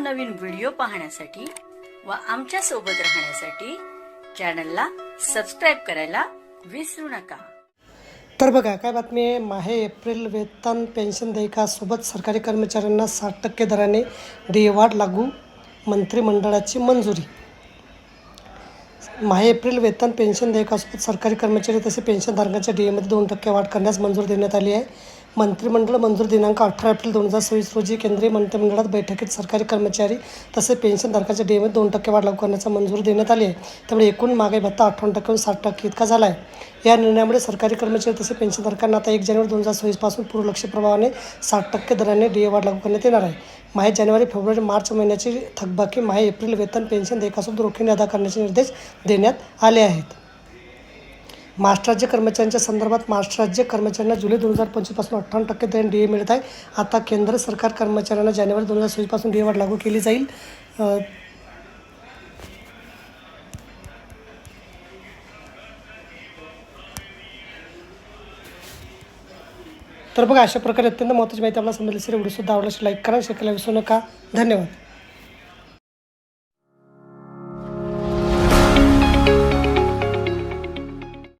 नवनवीन व्हिडिओ पाहण्यासाठी व आमच्या सोबत राहण्यासाठी चॅनलला सबस्क्राइब करायला विसरू नका। तर बघा काय बातमी आहे, माहे एप्रिल वेतन पेन्शन देयकासोबत सरकारी कर्मचाऱ्यांना 60% दराने डीए वाढ लागू, मंत्रिमंडळाची मंजुरी। माहे एप्रिल वेतन पेन्शन देयकासोबत सरकारी कर्मचारी तसे पेन्शनधारकांच्या डीएमध्ये 2% वाढ करण्यास मंजुरी देण्यात आली आहे। मंत्रिमंडळ मंजूर दिनांक 18 एप्रिल 2026 रोजी केंद्रीय मंत्रिमंडळात बैठकीत सरकारी कर्मचारी तसे पेन्शनधारकांच्या डीएमध्ये 2% वाढ लागू करण्याचा मंजुरी देण्यात आली आहे। त्यामुळे एकूण महागाई भत्ता 58% 60% इतका झाला आहे। या निर्णयामुळे सरकारी कर्मचारी तसे पेन्शनधारकांना आता 1 जानेवारी 2026 पासून पूर्व लक्ष्य प्रभावाने 60% दराने डीए वाढ लागू करण्यात येणार आहे। माहे जानेवारी फेब्रुवारी मार्च महिन्याची थकबाकी माहे एप्रिल वेतन पेन्शन देयकासोबत रोखीने अदा करण्याचे निर्देश देण्यात आले आहेत। महाराष्ट्र राज्य कर्मचाऱ्यांच्या संदर्भात महाराष्ट्र राज्य कर्मचाऱ्यांना जुलै 2025 पासून 58% दराने डीए मिळत आहे। आता केंद्र सरकार कर्मचाऱ्यांना जानेवारी 2026 पासून डीए वाढ लागू केली जाईल। तर बघा अशा प्रकारे अत्यंत महत्त्वाची माहिती आपल्याला समजली असेल। व्हिडिओ सुद्धा आवडल्यास लाईक करा, शेअर करायला विसरू नका। धन्यवाद।